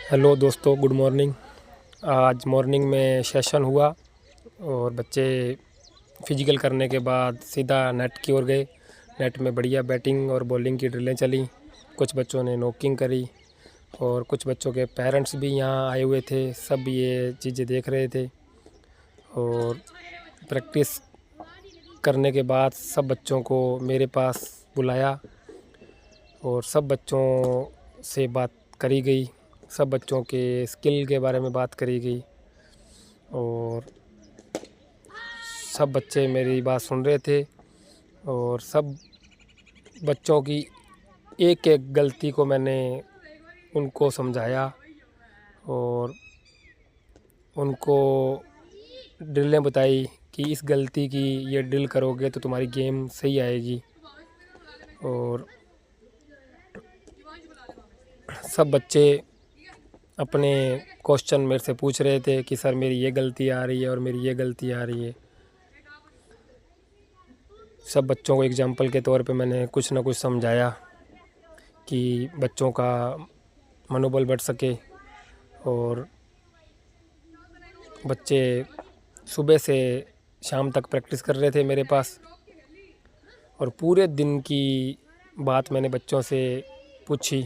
Hello दोस्तों, good morning. आज morning में सेशन हुआ और बच्चे फिजिकल करने के बाद सीधा नेट की ओर गए। नेट में बढ़िया बैटिंग और बॉलिंग की ड्रिलें चली। कुछ बच्चों ने नॉकिंग करी और कुछ बच्चों के पेरेंट्स भी यहाँ आए हुए थे। सब ये चीज़ें देख रहे थे और प्रैक्टिस करने के बाद सब बच्चों को मेरे पास बुलाया और सब बच्चों से बात करी गई। सब बच्चों के स्किल के बारे में बात करी गई और सब बच्चे मेरी बात सुन रहे थे और सब बच्चों की एक एक गलती को मैंने उनको समझाया और उनको ड्रिलें बताई कि इस गलती की ये ड्रिल करोगे तो तुम्हारी गेम सही आएगी। और सब बच्चे अपने क्वेश्चन मेरे से पूछ रहे थे कि सर मेरी ये गलती आ रही है और मेरी ये गलती आ रही है। सब बच्चों को एग्जाम्पल के तौर पे मैंने कुछ ना कुछ समझाया कि बच्चों का मनोबल बढ़ सके। और बच्चे सुबह से शाम तक प्रैक्टिस कर रहे थे मेरे पास और पूरे दिन की बात मैंने बच्चों से पूछी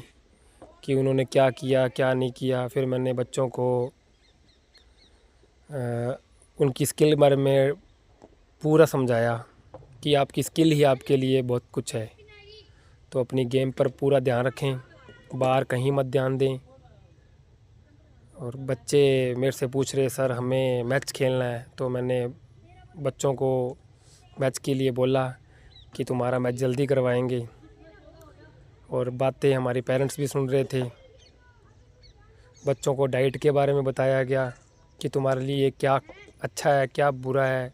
कि उन्होंने क्या किया क्या नहीं किया। फिर मैंने बच्चों को उनकी स्किल के बारे में पूरा समझाया कि आपकी स्किल ही आपके लिए बहुत कुछ है, तो अपनी गेम पर पूरा ध्यान रखें, बाहर कहीं मत ध्यान दें। और बच्चे मेरे से पूछ रहे सर हमें मैच खेलना है, तो मैंने बच्चों को मैच के लिए बोला कि तुम्हारा मैच जल्दी करवाएंगे। और बातें हमारे पेरेंट्स भी सुन रहे थे। बच्चों को डाइट के बारे में बताया गया कि तुम्हारे लिए क्या अच्छा है क्या बुरा है।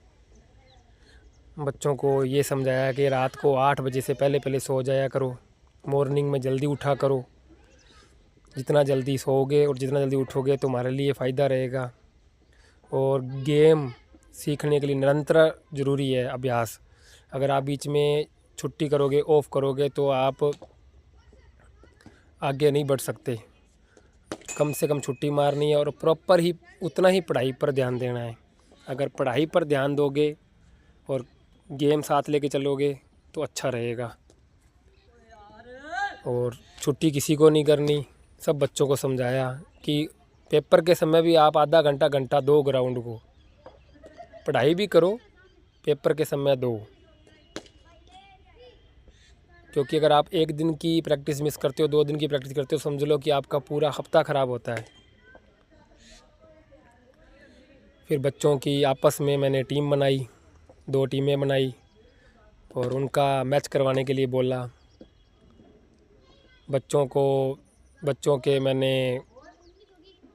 बच्चों को ये समझाया कि रात को 8 बजे से पहले पहले सो जाया करो, मॉर्निंग में जल्दी उठा करो। जितना जल्दी सोओगे और जितना जल्दी उठोगे तुम्हारे लिए फ़ायदा रहेगा। और गेम सीखने के लिए निरंतर ज़रूरी है अभ्यास। अगर आप बीच में छुट्टी करोगे, ऑफ करोगे, तो आप आगे नहीं बढ़ सकते। कम से कम छुट्टी मारनी है और प्रॉपर ही उतना ही पढ़ाई पर ध्यान देना है। अगर पढ़ाई पर ध्यान दोगे और गेम साथ लेके चलोगे तो अच्छा रहेगा। और छुट्टी किसी को नहीं करनी। सब बच्चों को समझाया कि पेपर के समय भी आप आधा घंटा घंटा दो ग्राउंड को, पढ़ाई भी करो, पेपर के समय दो। क्योंकि अगर आप एक दिन की प्रैक्टिस मिस करते हो, 2 दिन की प्रैक्टिस करते हो, समझ लो कि आपका पूरा हफ्ता ख़राब होता है। फिर बच्चों की आपस में मैंने टीम बनाई, 2 टीमें बनाई और उनका मैच करवाने के लिए बोला। बच्चों के मैंने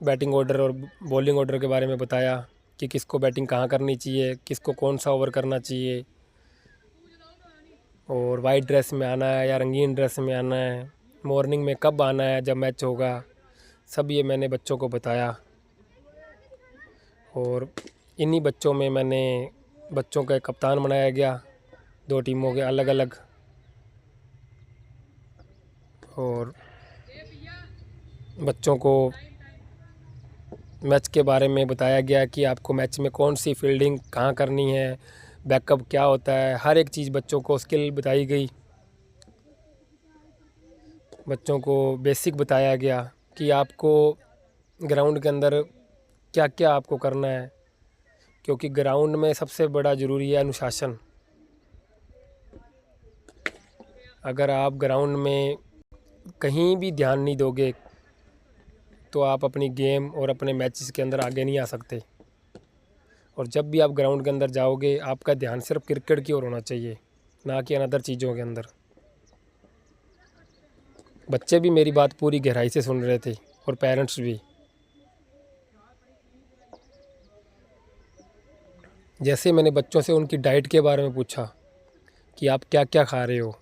बैटिंग ऑर्डर और बॉलिंग ऑर्डर के बारे में बताया कि किसको बैटिंग कहाँ करनी चाहिए, किसको कौन सा ओवर करना चाहिए, और वाइट ड्रेस में आना है या रंगीन ड्रेस में आना है, मॉर्निंग में कब आना है जब मैच होगा। सब ये मैंने बच्चों को बताया। और इन्हीं बच्चों में मैंने बच्चों का एक कप्तान बनाया गया, 2 टीमों के अलग अलग। और बच्चों को मैच के बारे में बताया गया कि आपको मैच में कौन सी फील्डिंग कहाँ करनी है, बैकअप क्या होता है, हर एक चीज़ बच्चों को स्किल बताई गई। बच्चों को बेसिक बताया गया कि आपको ग्राउंड के अंदर क्या क्या आपको करना है, क्योंकि ग्राउंड में सबसे बड़ा ज़रूरी है अनुशासन। अगर आप ग्राउंड में कहीं भी ध्यान नहीं दोगे तो आप अपनी गेम और अपने मैचेस के अंदर आगे नहीं आ सकते। और जब भी आप ग्राउंड के अंदर जाओगे आपका ध्यान सिर्फ क्रिकेट की ओर होना चाहिए, ना कि अनदर चीज़ों के अंदर। बच्चे भी मेरी बात पूरी गहराई से सुन रहे थे और पेरेंट्स भी। जैसे मैंने बच्चों से उनकी डाइट के बारे में पूछा कि आप क्या क्या खा रहे हो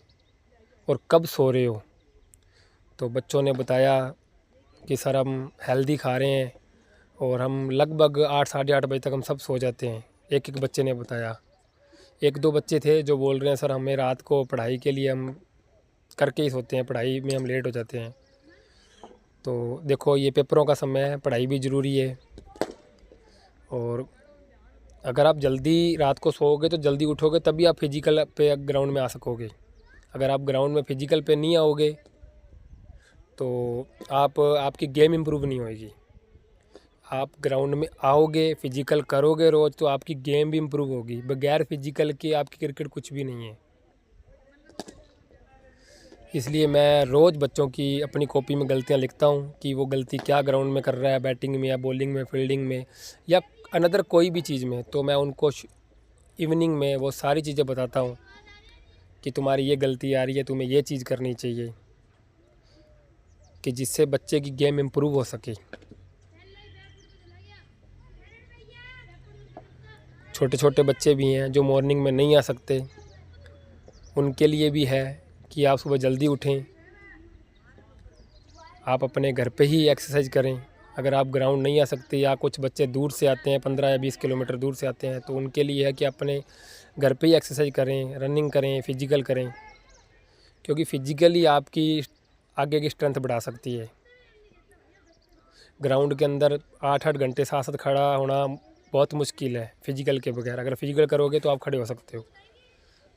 और कब सो रहे हो, तो बच्चों ने बताया कि सर हम हेल्दी खा रहे हैं और हम लगभग 8 साढ़े 8 बजे तक हम सब सो जाते हैं। एक एक बच्चे ने बताया। 1-2 बच्चे थे जो बोल रहे हैं सर हमें रात को पढ़ाई के लिए हम करके ही सोते हैं, पढ़ाई में हम लेट हो जाते हैं। तो देखो ये पेपरों का समय है, पढ़ाई भी ज़रूरी है। और अगर आप जल्दी रात को सोओगे तो जल्दी उठोगे तभी आप फिजिकल पे ग्राउंड में आ सकोगे। अगर आप ग्राउंड में फिजिकल पे नहीं आओगे तो आपकी गेम इम्प्रूव नहीं होएगी। आप ग्राउंड में आओगे, फिजिकल करोगे रोज़, तो आपकी गेम भी इम्प्रूव होगी। बगैर फिजिकल के आपकी क्रिकेट कुछ भी नहीं है। इसलिए मैं रोज़ बच्चों की अपनी कॉपी में गलतियां लिखता हूं कि वो गलती क्या ग्राउंड में कर रहा है, बैटिंग में या बॉलिंग में, फील्डिंग में या अनदर कोई भी चीज़ में। तो मैं उनको इवनिंग में वो सारी चीज़ें बताता हूं कि तुम्हारी ये गलती आ रही है, तुम्हें ये चीज़ करनी चाहिए, कि जिससे बच्चे की गेम इम्प्रूव हो सके। छोटे छोटे बच्चे भी हैं जो मॉर्निंग में नहीं आ सकते, उनके लिए भी है कि आप सुबह जल्दी उठें, आप अपने घर पे ही एक्सरसाइज करें। अगर आप ग्राउंड नहीं आ सकते या कुछ बच्चे दूर से आते हैं, 15 या 20 किलोमीटर दूर से आते हैं, तो उनके लिए है कि अपने घर पे ही एक्सरसाइज करें, रनिंग करें, फिजिकल करें, क्योंकि फिजिकली आपकी आगे की स्ट्रेंथ बढ़ा सकती है। ग्राउंड के अंदर 8-8 घंटे साथ साथ खड़ा होना बहुत मुश्किल है फिजिकल के बगैर। अगर फिजिकल करोगे तो आप खड़े हो सकते हो।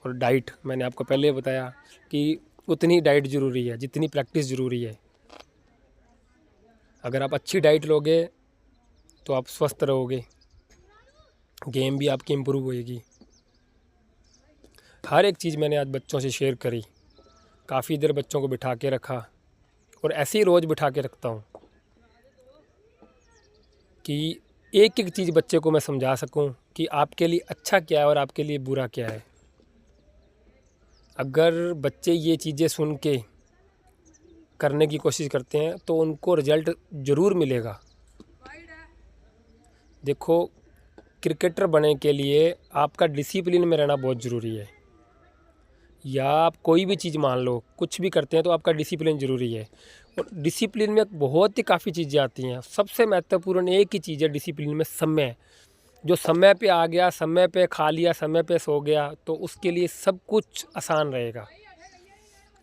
और डाइट, मैंने आपको पहले बताया कि उतनी डाइट ज़रूरी है जितनी प्रैक्टिस ज़रूरी है। अगर आप अच्छी डाइट लोगे तो आप स्वस्थ रहोगे, गेम भी आपकी इम्प्रूव होएगी। हर एक चीज़ मैंने आज बच्चों से शेयर करी, काफ़ी देर बच्चों को बिठा के रखा, और ऐसे ही रोज़ बिठा के रखता हूँ कि एक एक चीज़ बच्चे को मैं समझा सकूं कि आपके लिए अच्छा क्या है और आपके लिए बुरा क्या है। अगर बच्चे ये चीज़ें सुन के करने की कोशिश करते हैं तो उनको रिज़ल्ट ज़रूर मिलेगा। देखो, क्रिकेटर बनने के लिए आपका डिसिप्लिन में रहना बहुत ज़रूरी है। या आप कोई भी चीज़ मान लो, कुछ भी करते हैं तो आपका डिसिप्लिन ज़रूरी है। और डिसिप्लिन में बहुत ही काफ़ी चीज़ें आती हैं। सबसे महत्वपूर्ण एक ही चीज़ है डिसिप्लिन में, समय। जो समय पे आ गया, समय पे खा लिया, समय पे सो गया, तो उसके लिए सब कुछ आसान रहेगा।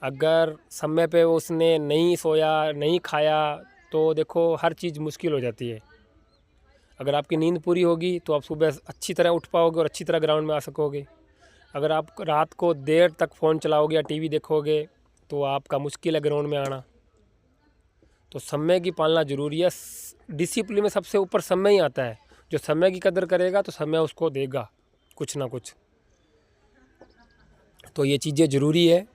अगर समय पे उसने नहीं सोया, नहीं खाया, तो देखो हर चीज़ मुश्किल हो जाती है। अगर आपकी नींद पूरी होगी तो आप सुबह अच्छी तरह उठ पाओगे और अच्छी तरह ग्राउंड में आ सकोगे। अगर आप रात को देर तक फ़ोन चलाओगे या टीवी देखोगे तो आपका मुश्किल है ग्राउंड में आना। तो समय की पालना ज़रूरी है। डिसिप्लिन में सबसे ऊपर समय ही आता है। जो समय की कदर करेगा तो समय उसको देगा कुछ ना कुछ। तो ये चीज़ें ज़रूरी है।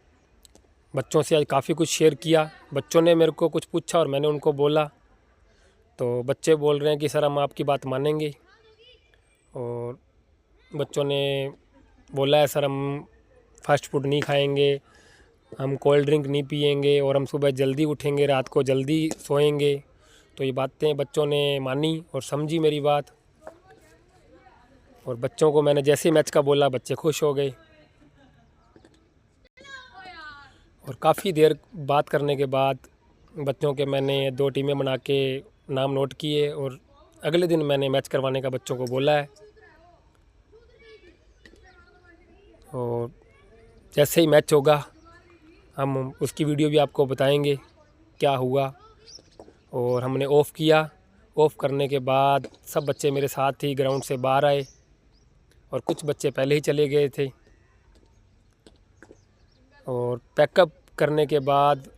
बच्चों से आज काफ़ी कुछ शेयर किया। बच्चों ने मेरे को कुछ पूछा और मैंने उनको बोला, तो बच्चे बोल रहे हैं कि सर हम आपकी बात मानेंगे। और बच्चों ने बोला है सर हम फास्ट फूड नहीं खाएंगे, हम कोल्ड ड्रिंक नहीं पिएंगे, और हम सुबह जल्दी उठेंगे, रात को जल्दी सोएंगे। तो ये बातें बच्चों ने मानी और समझी मेरी बात। और बच्चों को मैंने जैसे मैच का बोला, बच्चे खुश हो गए। और काफ़ी देर बात करने के बाद बच्चों के मैंने 2 टीमें बना के नाम नोट किए, और अगले दिन मैंने मैच करवाने का बच्चों को बोला है। और जैसे ही मैच होगा हम उसकी वीडियो भी आपको बताएंगे क्या हुआ। और हमने ऑफ़ किया। ऑफ़ करने के बाद सब बच्चे मेरे साथ ही ग्राउंड से बाहर आए, और कुछ बच्चे पहले ही चले गए थे। और पैकअप करने के बाद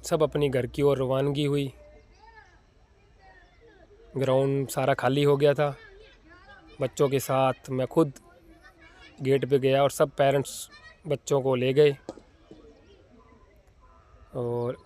सब अपनी घर की ओर रवानगी हुई। ग्राउंड सारा खाली हो गया था। बच्चों के साथ मैं खुद गेट पे गया और सब पेरेंट्स बच्चों को ले गए। और